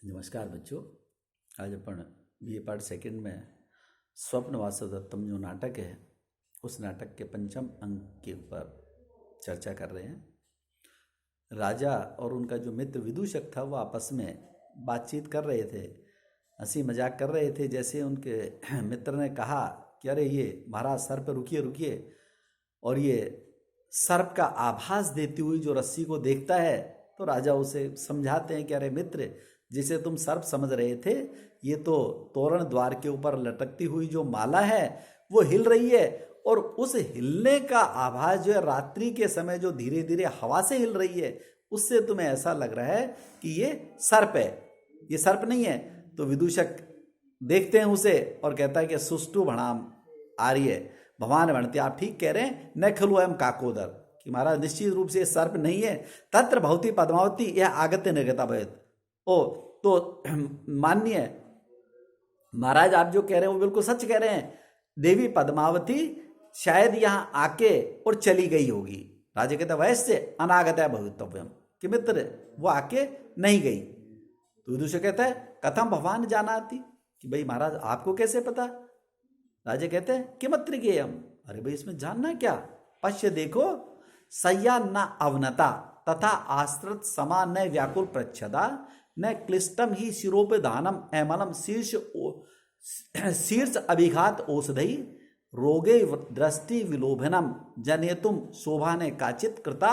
नमस्कार बच्चों। आज अपन बीए पार्ट सेकंड में स्वप्न वासवदत्तम जो नाटक है उस नाटक के पंचम अंक के ऊपर चर्चा कर रहे हैं। राजा और उनका जो मित्र विदूषक था वो आपस में बातचीत कर रहे थे, हंसी मजाक कर रहे थे। जैसे उनके मित्र ने कहा कि अरे ये महाराज सर्प रुकिए रुकिए, और ये सर्प का आभास देती हुई जो रस्सी को देखता है तो राजा उसे समझाते हैं कि अरे मित्र, जिसे तुम सर्प समझ रहे थे ये तो तोरण द्वार के ऊपर लटकती हुई जो माला है वो हिल रही है, और उस हिलने का आभास जो है रात्रि के समय जो धीरे धीरे हवा से हिल रही है उससे तुम्हें ऐसा लग रहा है कि ये सर्प है, ये सर्प नहीं है। तो विदूषक देखते हैं उसे और कहता है कि सुष्टु भणाम आर्य भगवान भणते, आप ठीक कह रहे हैं, न खलु एम काकोदर, कि महाराज निश्चित रूप से ये सर्प नहीं है। तत्र भवती पद्मावती यह आगत्य निर्गता भवेत। ओ तो माननीय महाराज, आप जो कह रहे हैं वो बिल्कुल सच कह रहे हैं। देवी पद्मावती शायद यहाँ आके और चली गई होगी। राजा कहता वैसे अनागत्या भवितव्यम, कि मित्र वो आके नहीं गई। तो विदूषक कहता है कथम भगवान जाना आती, कि भाई महाराज आपको कैसे पता। राजा कहते हैं कि मत्र गेयम, अरे भाई इसमें जानना क्या। पश्य देखो सय्या न अवनता तथा आश्रित समा न व्याकुल प्रच्छदा न क्लिष्टम ही शिरोपधानम एमलम शीर्ष अभिघात औषधि रोगे दृष्टि विलोभनम जनेतुम शोभा ने काचित कृता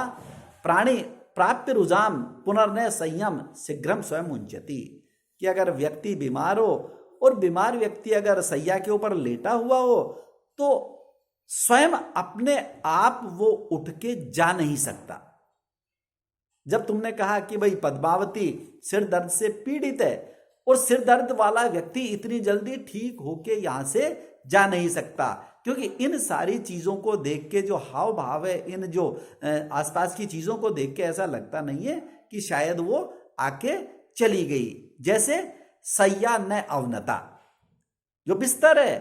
प्राणी प्राप्य रुजाम पुनर्नय संयम शीघ्रम स्वयं उंचती। कि अगर व्यक्ति बीमार हो और बीमार व्यक्ति अगर सैया के ऊपर लेटा हुआ हो तो स्वयं अपने आप वो उठ के जा नहीं सकता। जब तुमने कहा कि भाई पद्मावती सिर दर्द से पीड़ित है और सिर दर्द वाला व्यक्ति इतनी जल्दी ठीक होके यहां से जा नहीं सकता, क्योंकि इन सारी चीजों को देख के जो हाव भाव है, इन जो आसपास की चीजों को देख के ऐसा लगता नहीं है कि शायद वो आके चली गई। जैसे सैया न अवनता, जो बिस्तर है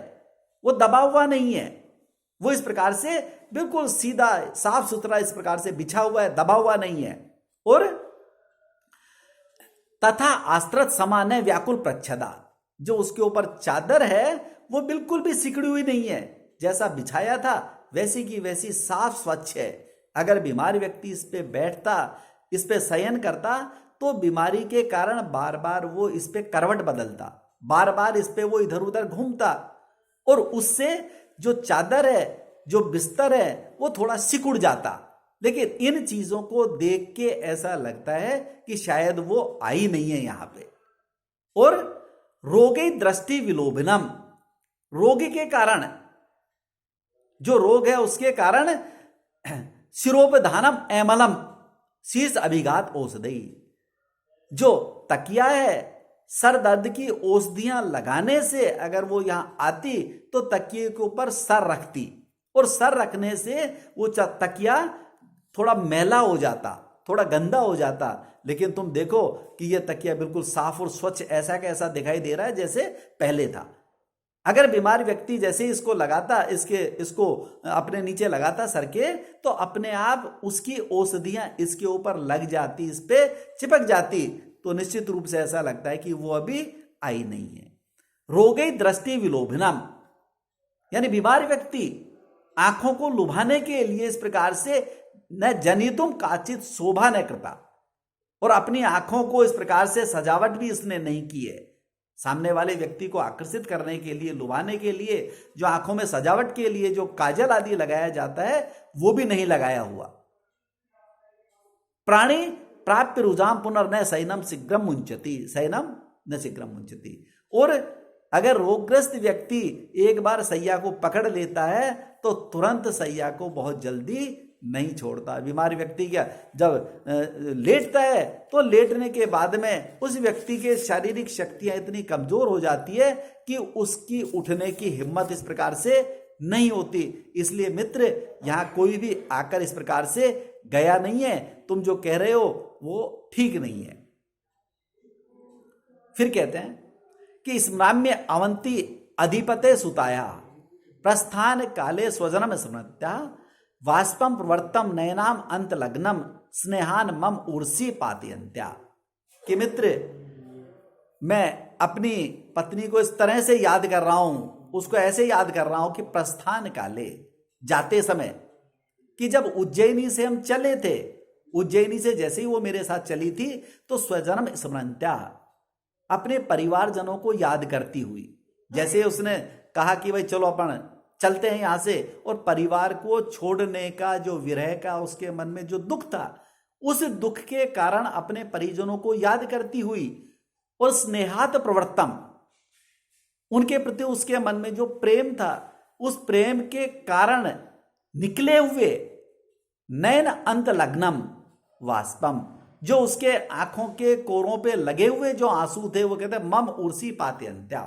वो दबा हुआ नहीं है, वो इस प्रकार से बिल्कुल सीधा साफ सुथरा इस प्रकार से बिछा हुआ है, दबा हुआ नहीं है। और तथा आश्रित समान है व्याकुल प्रच्छदा, जो उसके ऊपर चादर है वो बिल्कुल भी सिकड़ी हुई नहीं है, जैसा बिछाया था वैसी की वैसी साफ स्वच्छ है। अगर बीमार व्यक्ति इस पे बैठता, इस पे शयन करता तो बीमारी के कारण बार बार वो इस पे करवट बदलता, बार बार इस पे वो इधर उधर घूमता, और उससे जो चादर है, जो बिस्तर है वो थोड़ा सिकुड़ जाता। लेकिन इन चीजों को देख के ऐसा लगता है कि शायद वो आई नहीं है यहां पे। और रोगी दृष्टि विलोभनम, रोगी के कारण, जो रोग है उसके कारण शिरोपधानम एमलम शीर्ष अभिघात औषधि, जो तकिया है सर दर्द की औषधियां लगाने से अगर वो यहां आती तो तकिए के ऊपर सर रखती, और सर रखने से वो तकिया थोड़ा मैला हो जाता, थोड़ा गंदा हो जाता। लेकिन तुम देखो कि ये तकिया बिल्कुल साफ और स्वच्छ ऐसा कैसा दिखाई दे रहा है जैसे पहले था। अगर बीमार व्यक्ति जैसे इसको लगाता, इसको अपने नीचे लगाता सर के, तो अपने आप उसकी औषधियां इसके ऊपर लग जाती, इस पे चिपक जाती, तो निश्चित रूप से ऐसा लगता है कि वो अभी आई नहीं है। रोगी दृष्टि विलोभनम, यानी बीमार व्यक्ति आंखों को लुभाने के लिए इस प्रकार से न जनितुम काचित शोभा न कृता, और अपनी आंखों को इस प्रकार से सजावट भी इसने नहीं की है। सामने वाले व्यक्ति को आकर्षित करने के लिए, लुभाने के लिए जो आंखों में सजावट के लिए जो काजल आदि लगाया जाता है वो भी नहीं लगाया हुआ। प्राणी प्राप्य रुजाम पुनर्नय सैनम शीघ्रम मुंचती, सैनम न शीघ्रम मुंचती। और अगर रोगग्रस्त व्यक्ति एक बार सैया को पकड़ लेता है तो तुरंत सैया को बहुत जल्दी नहीं छोड़ता। बीमार व्यक्ति क्या जब लेटता है तो लेटने के बाद में उस व्यक्ति के शारीरिक शक्तियां इतनी कमजोर हो जाती है कि उसकी उठने की हिम्मत इस प्रकार से नहीं होती। इसलिए मित्र, यहां कोई भी आकर इस प्रकार से गया नहीं है, तुम जो कह रहे हो वो ठीक नहीं है। फिर कहते हैं कि स्मराम्य अवंती अधिपते सुताया प्रस्थान काले स्वजनम स्मृत्या वाष्पम प्रवर्तम नयनाम अंत लग्नम स्नेहान मम उर्सी पातियंत्या। कि मित्र, मैं अपनी पत्नी को इस तरह से याद कर रहा हूं, उसको ऐसे याद कर रहा हूं कि प्रस्थान काले, जाते समय, कि जब उज्जैनी से हम चले थे, उज्जैनी से जैसे ही वो मेरे साथ चली थी तो स्वजन्म स्मरणत्या, अपने परिवारजनों को याद करती हुई, जैसे उसने कहा कि भाई चलो अपन चलते हैं यहां से, और परिवार को छोड़ने का जो विरह का उसके मन में जो दुख था, उस दुख के कारण अपने परिजनों को याद करती हुई, और स्नेहात प्रवर्तम, उनके प्रति उसके मन में जो प्रेम था, उस प्रेम के कारण निकले हुए नयन अंत लग्नम वाष्पम, जो उसके आंखों के कोरों पे लगे हुए जो आंसू थे, वो कहते मम उर्सी पाते अंत्या,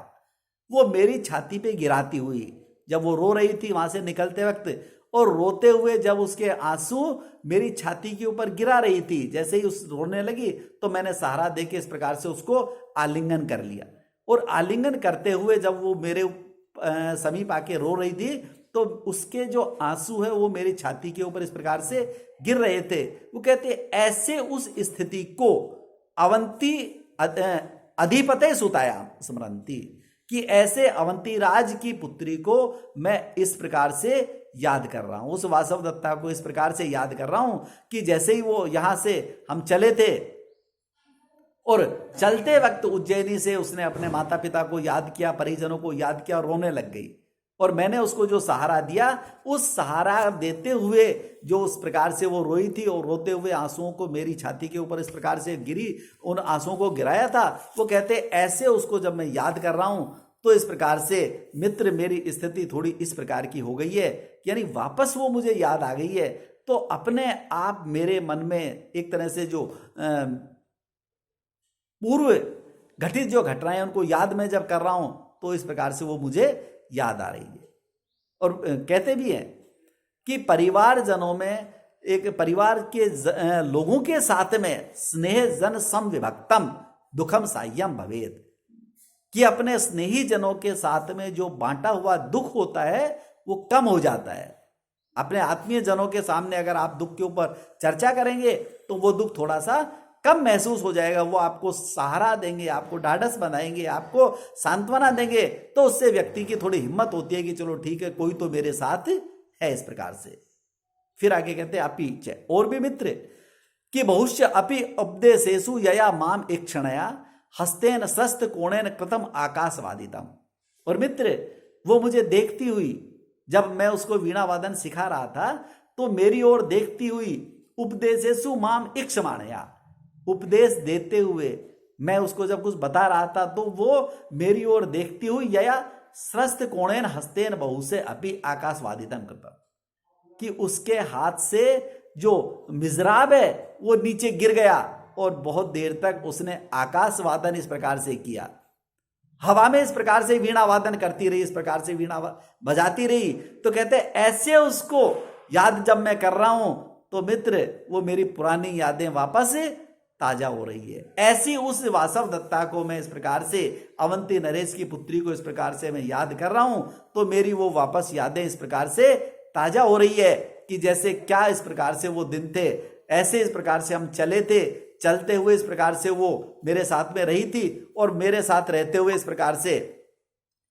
वो मेरी छाती पे गिराती हुई, जब वो रो रही थी वहां से निकलते वक्त, और रोते हुए जब उसके आंसू मेरी छाती के ऊपर गिरा रही थी, जैसे ही उस रोने लगी तो मैंने सहारा देके इस प्रकार से उसको आलिंगन कर लिया, और आलिंगन करते हुए जब वो मेरे समीप आके रो रही थी तो उसके जो आंसू है वो मेरी छाती के ऊपर इस प्रकार से गिर रहे थे। वो कहते ऐसे उस स्थिति को अवंती अधिपते सुताया स्मरंती, कि ऐसे अवंती राज की पुत्री को मैं इस प्रकार से याद कर रहा हूं, उस वासव दत्ता को इस प्रकार से याद कर रहा हूं कि जैसे ही वो यहां से हम चले थे, और चलते वक्त उज्जैनी से उसने अपने माता पिता को याद किया, परिजनों को याद किया और रोने लग गई, और मैंने उसको जो सहारा दिया, उस सहारा देते हुए जो उस प्रकार से वो रोई थी और रोते हुए आंसुओं को मेरी छाती के ऊपर इस प्रकार से गिरी, उन आंसुओं को गिराया था, वो कहते ऐसे उसको जब मैं याद कर रहा हूं तो इस प्रकार से मित्र मेरी स्थिति थोड़ी इस प्रकार की हो गई है, यानी वापस वो मुझे याद आ गई है। तो अपने आप मेरे मन में एक तरह से जो पूर्व घटित जो घटनाएं उनको याद मैं जब कर रहा हूं तो इस प्रकार से वो मुझे याद आ रही है। और कहते भी हैं कि परिवारजनों में, एक परिवार के लोगों के साथ में स्नेह जन सम विभक्तम दुखम साह्यम भवेद, कि अपने स्नेही जनों के साथ में जो बांटा हुआ दुख होता है वो कम हो जाता है। अपने आत्मीय जनों के सामने अगर आप दुख के ऊपर चर्चा करेंगे तो वो दुख थोड़ा सा कम महसूस हो जाएगा, वो आपको सहारा देंगे, आपको ढाढ़स बनाएंगे, आपको सांत्वना देंगे, तो उससे व्यक्ति की थोड़ी हिम्मत होती है कि चलो ठीक है, कोई तो मेरे साथ है, इस प्रकार से। फिर आगे कहते हैं अपि और भी मित्र कि बहुश्य अपि उपदेशेषु यया माम इक्षणया हस्तेन सस्त कोणेन कृतम आकाशवादितम, और मित्र वो मुझे देखती हुई, जब मैं उसको वीणा वादन सिखा रहा था तो मेरी ओर देखती हुई, उपदेशेषु माम इक्षमाणया, उपदेश देते हुए मैं उसको जब कुछ बता रहा था तो वो मेरी ओर देखती हुई यया स्रस्त कोणेन हस्तेन बहु से अपि आकाशवादितम कृतम, कि उसके हाथ से जो मिजराब है वो नीचे गिर गया, और बहुत देर तक उसने आकाश वादन इस प्रकार से किया, हवा में इस प्रकार से वीणा वादन करती रही, इस प्रकार से वीणा बजाती रही। तो कहते ऐसे उसको याद जब मैं कर रहा हूं तो मित्र वो मेरी पुरानी यादें वापस ताजा हो रही है। ऐसी उस वासव दत्ता को मैं इस प्रकार से, अवंती नरेश की पुत्री को इस प्रकार से मैं याद कर रहा हूं तो मेरी वो वापस यादें इस प्रकार से ताजा हो रही है कि जैसे क्या इस प्रकार से वो दिन थे, ऐसे इस प्रकार से हम चले थे, चलते हुए इस प्रकार से वो मेरे साथ में रही थी, और मेरे साथ रहते हुए इस प्रकार से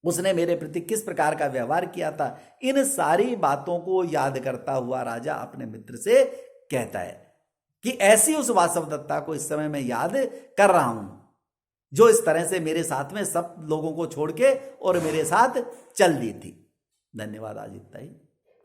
उसने मेरे प्रति किस प्रकार का व्यवहार किया था। इन सारी बातों को याद करता हुआ राजा अपने मित्र से कहता है कि ऐसी उस वासव दत्ता को इस समय मैं याद कर रहा हूं, जो इस तरह से मेरे साथ में सब लोगों को छोड़ के और मेरे साथ चल दी थी। धन्यवाद, आज इतना ही।